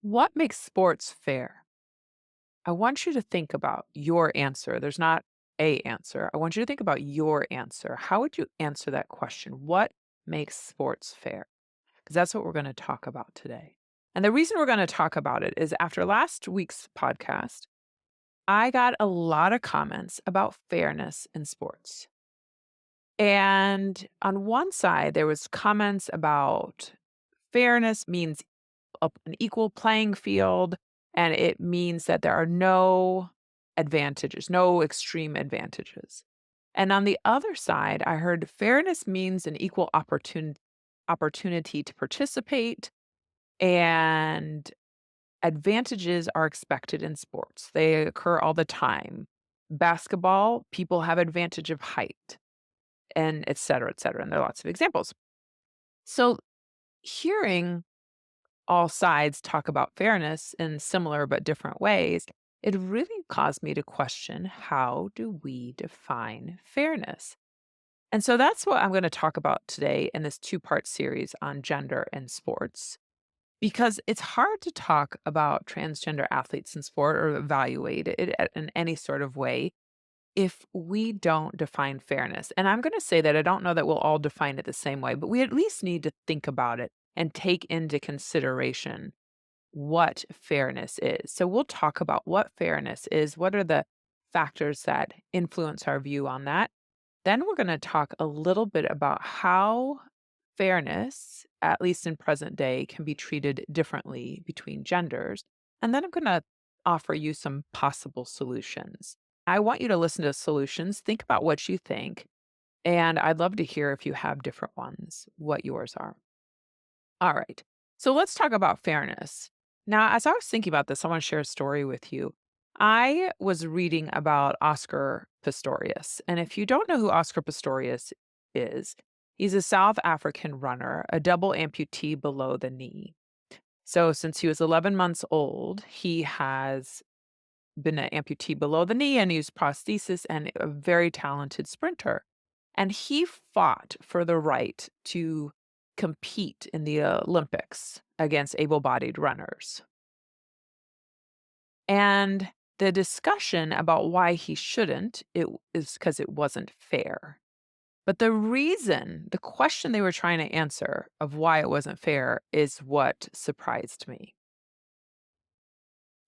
What makes sports fair? I want you to think about your answer. There's not a answer. I want you to think about your answer. How would you answer that question? What makes sports fair? Because that's what we're going to talk about today. And the reason we're going to talk about it is after last week's podcast, I got a lot of comments about fairness in sports. And on one side, there was comments about fairness means an equal playing field, and it means that there are no advantages, no extreme advantages. And on the other side, I heard fairness means an equal opportunity to participate, and advantages are expected in sports. They occur all the time. Basketball, people have advantage of height, and et cetera, et cetera. And there are lots of examples. So hearing all sides talk about fairness in similar but different ways, it really caused me to question, how do we define fairness? And so that's what I'm going to talk about today in this two-part series on gender and sports, because it's hard to talk about transgender athletes in sport or evaluate it in any sort of way if we don't define fairness. And I'm going to say that I don't know that we'll all define it the same way, but we at least need to think about it and take into consideration what fairness is. So we'll talk about what fairness is, what are the factors that influence our view on that. Then we're going to talk a little bit about how fairness, at least in present day, can be treated differently between genders. And then I'm going to offer you some possible solutions. I want you to listen to solutions, think about what you think, and I'd love to hear if you have different ones, what yours are. All right. So let's talk about fairness. Now, as I was thinking about this, I want to share a story with you. I was reading about Oscar Pistorius. And if you don't know who Oscar Pistorius is, he's a South African runner, a double amputee below the knee. So since he was 11 months old, he has been an amputee below the knee and used prosthesis and a very talented sprinter. And he fought for the right to compete in the Olympics against able bodied runners. And the discussion about why he shouldn't is because it wasn't fair. But the question they were trying to answer of why it wasn't fair is what surprised me.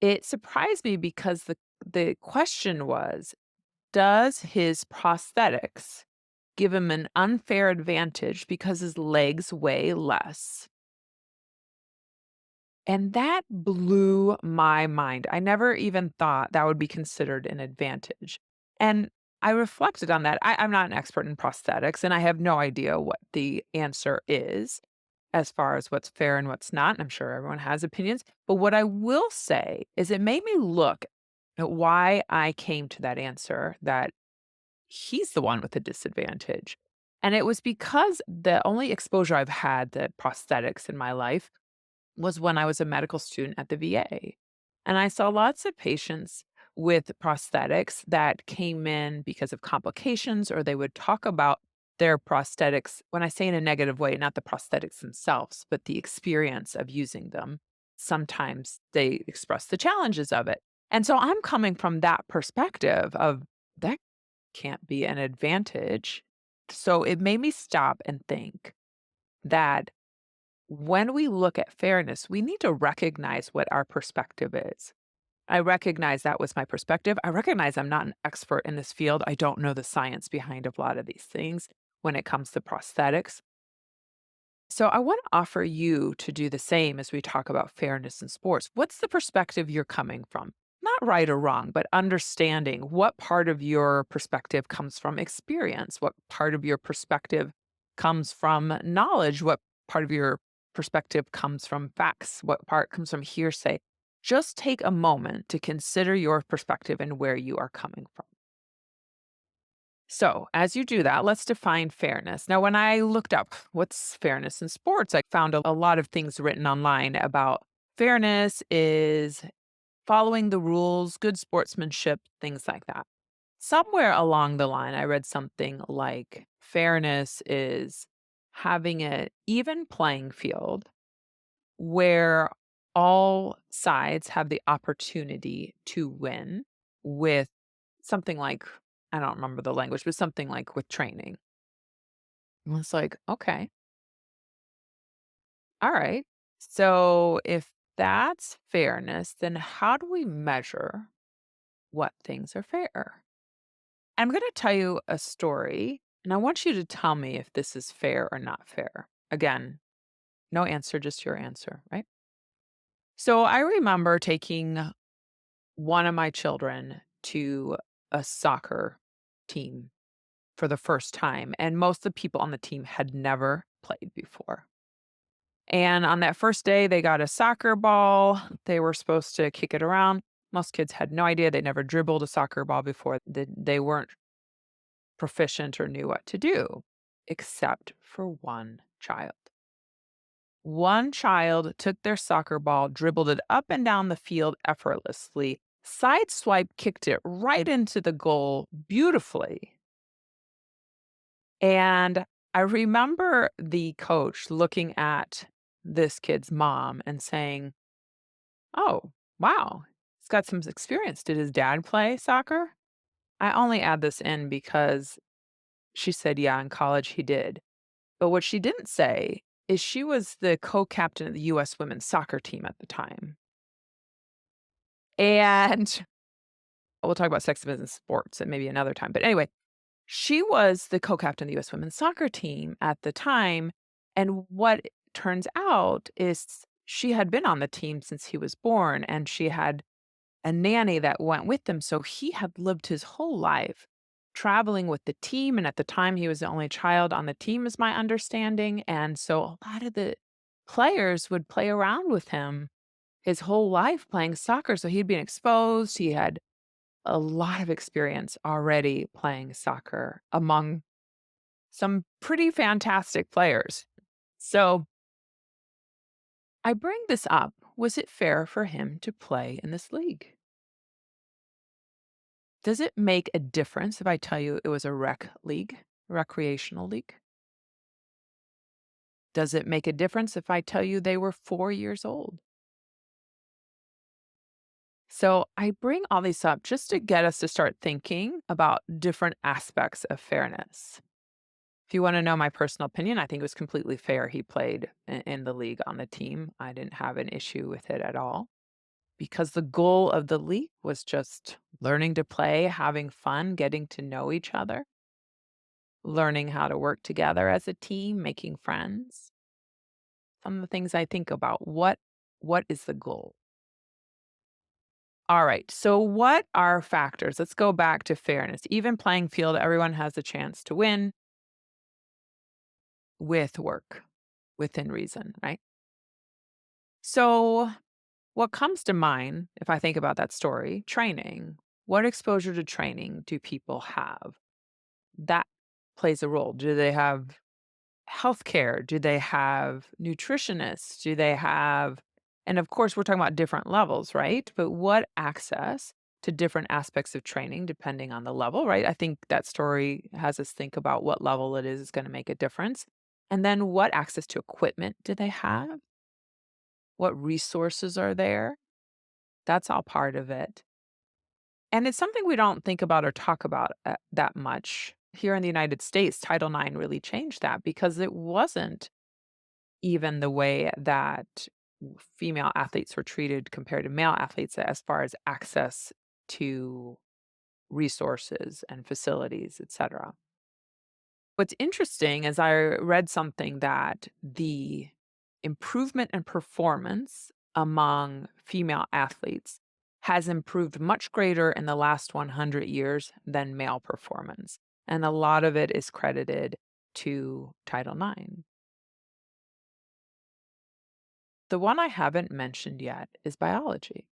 It surprised me because the question was, does his prosthetics give him an unfair advantage because his legs weigh less? And that blew my mind. I never even thought that would be considered an advantage. And I reflected on that. I'm not an expert in prosthetics, and I have no idea what the answer is as far as what's fair and what's not. I'm sure everyone has opinions. But what I will say is it made me look at why I came to that answer that he's the one with a disadvantage. And it was because the only exposure I've had to prosthetics in my life was when I was a medical student at the VA. And I saw lots of patients with prosthetics that came in because of complications, or they would talk about their prosthetics. When I say in a negative way, not the prosthetics themselves, but the experience of using them. Sometimes they express the challenges of it. And so I'm coming from that perspective of that can't be an advantage. So it made me stop and think that when we look at fairness, we need to recognize what our perspective is. I recognize that was my perspective. I recognize I'm not an expert in this field. I don't know the science behind a lot of these things when it comes to prosthetics. So I want to offer you to do the same as we talk about fairness in sports. What's the perspective you're coming from? Not right or wrong, but understanding what part of your perspective comes from experience, what part of your perspective comes from knowledge, what part of your perspective comes from facts, what part comes from hearsay. Just take a moment to consider your perspective and where you are coming from. So, as you do that, let's define fairness. Now, when I looked up what's fairness in sports, I found a lot of things written online about fairness is following the rules, good sportsmanship, things like that. Somewhere along the line, I read something like fairness is having an even playing field where all sides have the opportunity to win with something like, I don't remember the language, but something like with training. And it's like, okay, all right. So if that's fairness, then how do we measure what things are fair? I'm going to tell you a story, and I want you to tell me if this is fair or not fair. Again, no answer, just your answer, right? So I remember taking one of my children to a soccer team for the first time, and most of the people on the team had never played before. And on that first day, they got a soccer ball. They were supposed to kick it around. Most kids had no idea. They never dribbled a soccer ball before. They weren't proficient or knew what to do, except for one child. One child took their soccer ball, dribbled it up and down the field effortlessly, sideswipe kicked it right into the goal beautifully. And I remember the coach looking at this kid's mom and saying, "Oh, wow, he's got some experience. Did his dad play soccer?" I only add this in because she said, "Yeah, in college he did." But what she didn't say is she was the co-captain of the US women's soccer team at the time. And we'll talk about sexism in sports and maybe another time. But anyway, she was the co-captain of the US women's soccer team at the time. And what it turns out is she had been on the team since he was born, and she had a nanny that went with them. So he had lived his whole life traveling with the team. And at the time, he was the only child on the team, is my understanding. And so a lot of the players would play around with him his whole life playing soccer. So he'd been exposed. He had a lot of experience already playing soccer among some pretty fantastic players. So I bring this up. Was it fair for him to play in this league? Does it make a difference if I tell you it was a rec league, recreational league? Does it make a difference if I tell you they were 4 years old? So I bring all these up just to get us to start thinking about different aspects of fairness. If you want to know my personal opinion, I think it was completely fair he played in the league on the team. I didn't have an issue with it at all because the goal of the league was just learning to play, having fun, getting to know each other, learning how to work together as a team, making friends. Some of the things I think about, what is the goal? All right. So what are factors? Let's go back to fairness. Even playing field, everyone has a chance to win with work within reason, right? So what comes to mind if I think about that story? Training. What exposure to training do people have? That plays a role. Do they have healthcare? Do they have nutritionists? Do they have, and of course, we're talking about different levels, right? But what access to different aspects of training depending on the level, right? I think that story has us think about what level it is going to make a difference. And then what access to equipment do they have? What resources are there? That's all part of it. And it's something we don't think about or talk about that much. Here in the United States, Title IX really changed that because it wasn't even the way that female athletes were treated compared to male athletes as far as access to resources and facilities, etc. What's interesting is I read something that the improvement in performance among female athletes has improved much greater in the last 100 years than male performance. And a lot of it is credited to Title IX. The one I haven't mentioned yet is biology.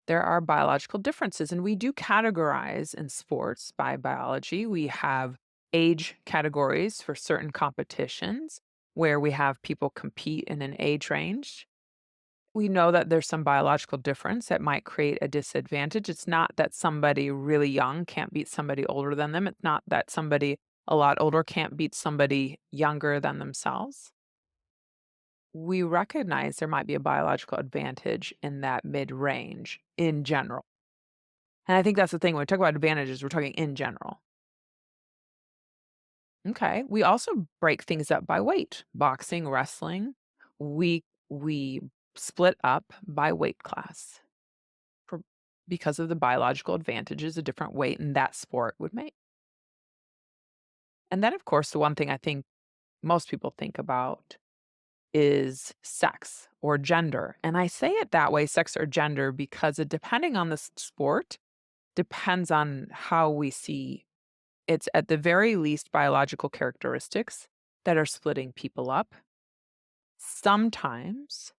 There are biological differences, and we do categorize in sports by biology. We have age categories for certain competitions where we have people compete in an age range. We know that there's some biological difference that might create a disadvantage. It's not that somebody really young can't beat somebody older than them. It's not that somebody a lot older can't beat somebody younger than themselves. we recognize there might be a biological advantage in that mid range in general. And I think that's the thing when we talk about advantages, we're talking in general. Okay. We also break things up by weight. Boxing, wrestling, we split up by weight class for, because of the biological advantages a different weight in that sport would make. And then, of course, the one thing I think most people think about is sex or gender. And I say it that way, sex or gender, because it, depending on the sport, depends on how we see it's at the very least biological characteristics that are splitting people up. Sometimes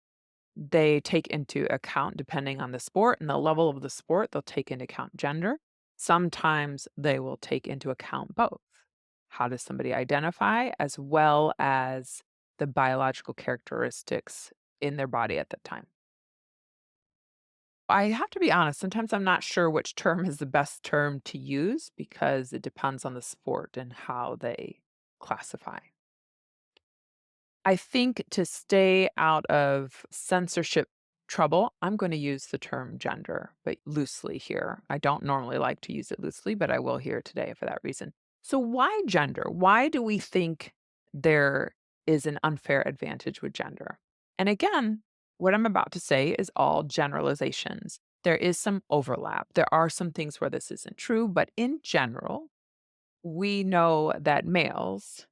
they take into account, depending on the sport and the level of the sport, they'll take into account gender. Sometimes they will take into account both. How does somebody identify, as well as the biological characteristics in their body at that time? I have to be honest, sometimes I'm not sure which term is the best term to use because it depends on the sport and how they classify. I think to stay out of censorship trouble, I'm going to use the term gender, but loosely here. I don't normally like to use it loosely, but I will here today for that reason. So, why gender? Why do we think there is an unfair advantage with gender? And again, what I'm about to say is all generalizations. There is some overlap. There are some things where this isn't true, but in general, we know that males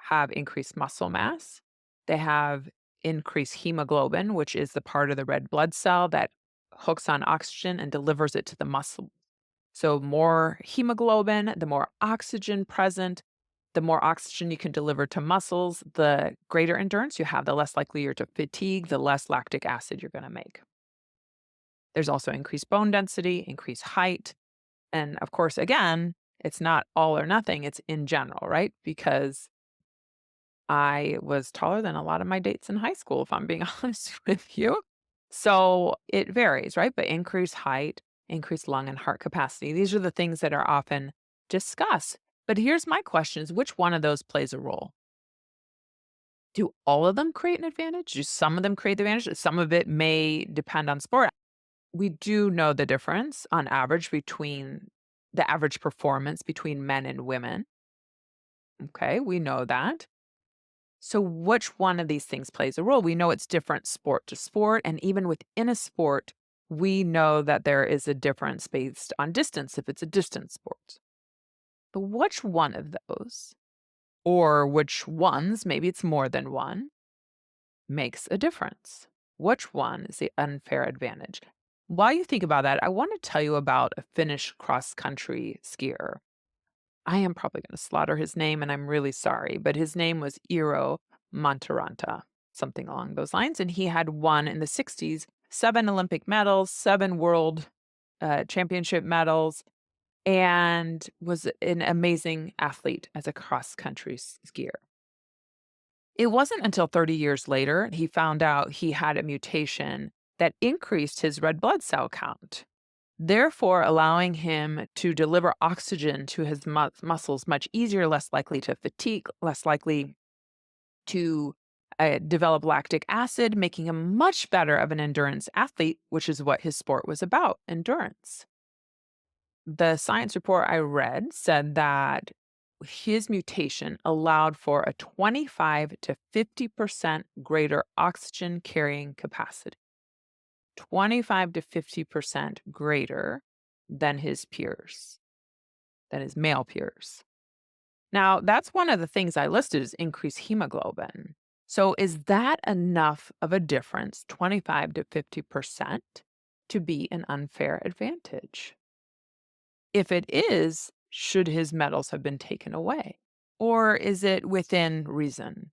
have increased muscle mass. They have increased hemoglobin, which is the part of the red blood cell that hooks on oxygen and delivers it to the muscle. So, more hemoglobin, the more oxygen present, the more oxygen you can deliver to muscles, the greater endurance you have, the less likely you're to fatigue, the less lactic acid you're going to make. There's also increased bone density, increased height. And of course, again, it's not all or nothing, it's in general, right? Because I was taller than a lot of my dates in high school, if I'm being honest with you. So it varies, right? But increased height, increased lung and heart capacity, these are the things that are often discussed. But here's my question is which one of those plays a role? Do all of them create an advantage? Do some of them create the advantage? Some of it may depend on sport. We do know the difference on average between the average performance between men and women. Okay, we know that. So, which one of these things plays a role? We know it's different sport to sport. And even within a sport, we know that there is a difference based on distance if it's a distance sport. But which one of those, or which ones, maybe it's more than one, makes a difference? Which one is the unfair advantage? While you think about that, I want to tell you about a Finnish cross country skier. I am probably going to slaughter his name, and I'm really sorry, but his name was Eero Montaranta, something along those lines. And he had won in the 60s 7 Olympic medals, 7 world championship medals, and was an amazing athlete as a cross country skier. It wasn't until 30 years later he found out he had a mutation that increased his red blood cell count, therefore allowing him to deliver oxygen to his muscles much easier, less likely to fatigue, less likely to develop lactic acid, making him much better of an endurance athlete, which is what his sport was about, endurance. The science report I read said that his mutation allowed for a 25 to 50% greater oxygen carrying capacity. 25 to 50% greater than his peers, than his male peers. Now, that's one of the things I listed is increased hemoglobin. So, is that enough of a difference, 25 to 50%, to be an unfair advantage? If it is, should his medals have been taken away? Or is it within reason?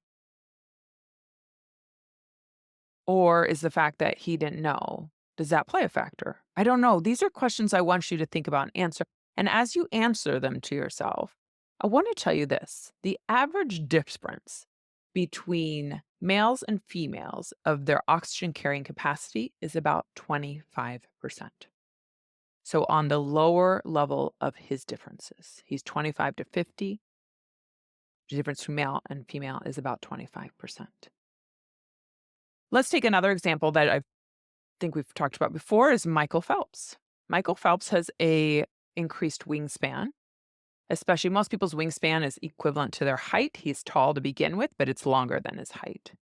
Or is the fact that he didn't know, does that play a factor? I don't know. These are questions I want you to think about and answer. And as you answer them to yourself, I want to tell you this the average difference between males and females of their oxygen carrying capacity is about 25%. So on the lower level of his differences, he's 25 to 50. The difference between male and female is about 25%. Let's take another example that I think we've talked about before is Michael Phelps. Michael Phelps has a increased wingspan, especially most people's wingspan is equivalent to their height. He's tall to begin with, but it's longer than his height.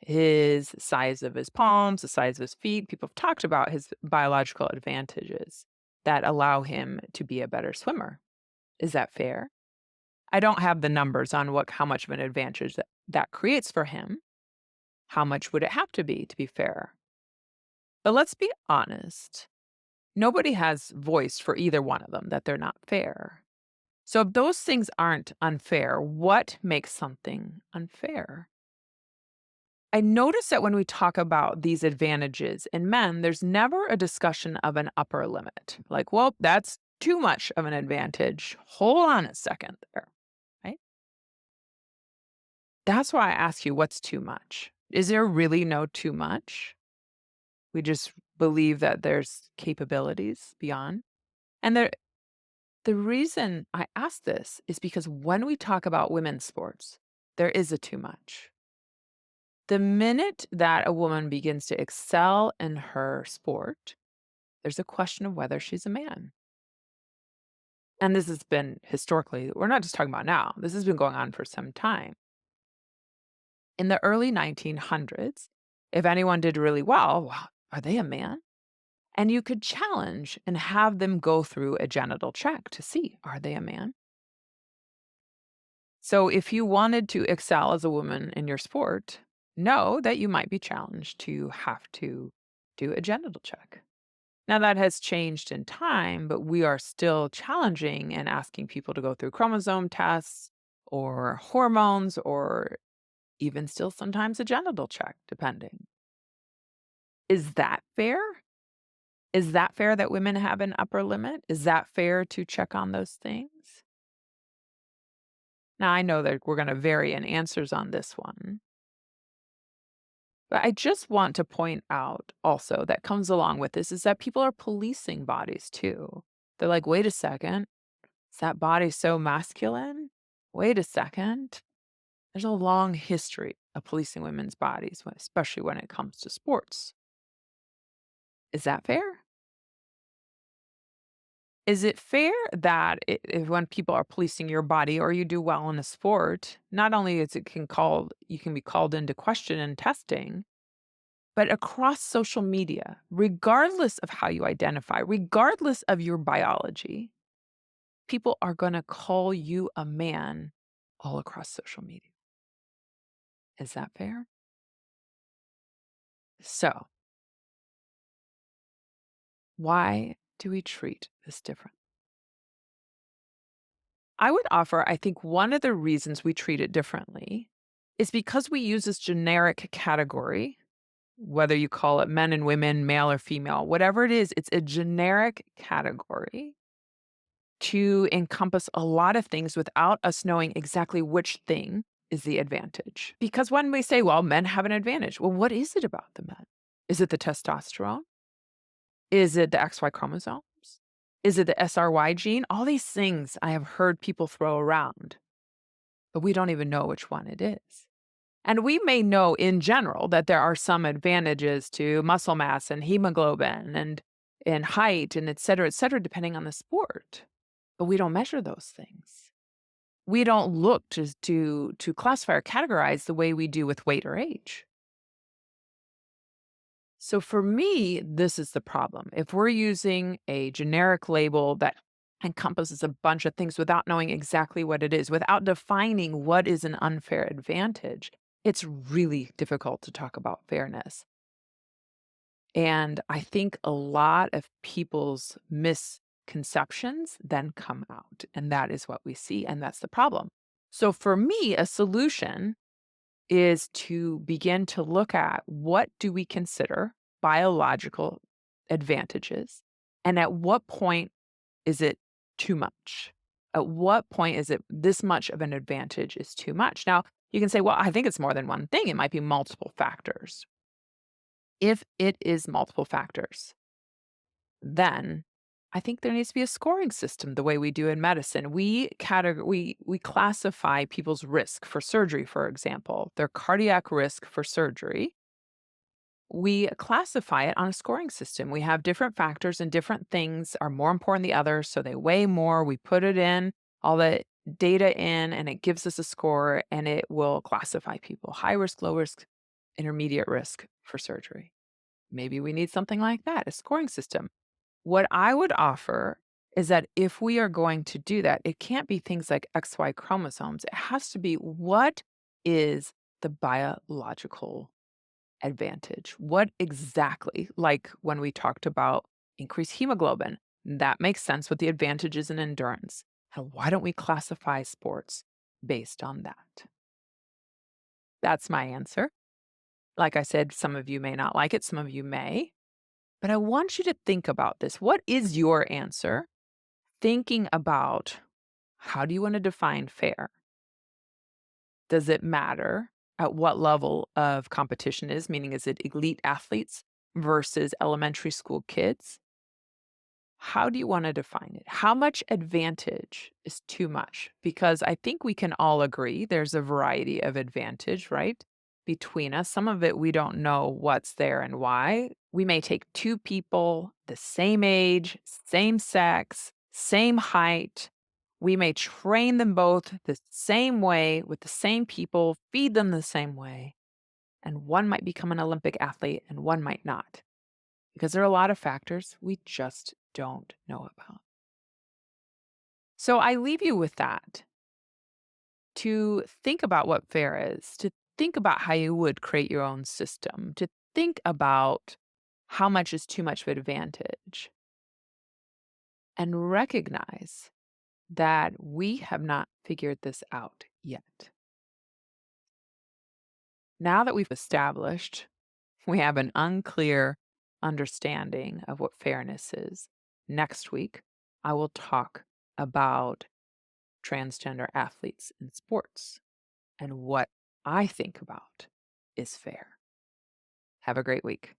His size of his palms, the size of his feet, people have talked about his biological advantages that allow him to be a better swimmer. Is that fair? I don't have the numbers on how much of an advantage that creates for him. How much would it have to be fair? But let's be honest. Nobody has voice for either one of them that they're not fair. So if those things aren't unfair, what makes something unfair? I notice that when we talk about these advantages in men, there's never a discussion of an upper limit. Like, well, that's too much of an advantage. Hold on a second there, right? That's why I ask you, what's too much? Is there really no too much? We just believe that there's capabilities beyond. And the reason I ask this is because when we talk about women's sports, there is a too much. The minute that a woman begins to excel in her sport, there's a question of whether she's a man. And this has been historically, we're not just talking about now, this has been going on for some time. In the early 1900s, if anyone did really well, wow, are they a man? And you could challenge and have them go through a genital check to see, are they a man? So if you wanted to excel as a woman in your sport, know that you might be challenged to have to do a genital check. Now that has changed in time, but we are still challenging and asking people to go through chromosome tests or hormones or even still sometimes a genital check, depending. Is that fair? Is that fair that women have an upper limit? Is that fair to check on those things? Now, I know that we're going to vary in answers on this one, but I just want to point out also that comes along with this is that people are policing bodies too. They're like, wait a second, is that body so masculine? Wait a second. There's a long history of policing women's bodies, especially when it comes to sports. Is that fair? Is it fair that if when people are policing your body or you do well in a sport, not only is it you can be called into question and testing, but across social media, regardless of how you identify, regardless of your biology, people are going to call you a man all across social media. Is that fair? So, why do we treat this different? I would offer, I think one of the reasons we treat it differently is because we use this generic category, whether you call it men and women, male or female, whatever it is, it's a generic category to encompass a lot of things without us knowing exactly which thing is the advantage. Because when we say, well, men have an advantage, well, what is it about the men? Is it the testosterone? Is it the XY chromosomes? Is it the SRY gene? All these things I have heard people throw around, but we don't even know which one it is. And we may know in general that there are some advantages to muscle mass and hemoglobin and height and et cetera, depending on the sport. But we don't measure those things. We don't look to classify or categorize the way we do with weight or age. So for me, this is the problem. If we're using a generic label that encompasses a bunch of things without knowing exactly what it is, without defining what is an unfair advantage, it's really difficult to talk about fairness. And I think a lot of people's misconceptions then come out, and that is what we see, and that's the problem. So for me, a solution is to begin to look at what do we consider biological advantages, and at what point is it too much? At what point is it this much of an advantage is too much? Now, you can say, well, I think it's more than one thing. It might be multiple factors. If it is multiple factors, then I think there needs to be a scoring system the way we do in medicine. We classify people's risk for surgery, for example, their cardiac risk for surgery, We classify it on a scoring system. We have different factors and different things are more important than the others, so they weigh more. We put it in, all the data in, and it gives us a score and it will classify people high risk, low risk, intermediate risk for surgery. Maybe we need something like that, a scoring system. What I would offer is that if we are going to do that, it can't be things like XY chromosomes. It has to be what is the biological advantage? What exactly, like when we talked about increased hemoglobin, that makes sense with the advantages in endurance. And why don't we classify sports based on that? That's my answer. Like I said, some of you may not like it, some of you may, but I want you to think about this. What is your answer? Thinking about how do you want to define fair? Does it matter at what level of competition is? Meaning, is it elite athletes versus elementary school kids? How do you want to define it? How much advantage is too much? Because I think we can all agree there's a variety of advantage, right? Between us. Some of it we don't know what's there and why. We may take two people, the same age, same sex, same height. We may train them both the same way with the same people, feed them the same way. And one might become an Olympic athlete and one might not because there are a lot of factors we just don't know about. So I leave you with that to think about what fair is, to think about how you would create your own system, to think about how much is too much of an advantage, and recognize that we have not figured this out yet. Now that we've established we have an unclear understanding of what fairness is, next week I will talk about transgender athletes in sports and what I think about is fair. Have a great week.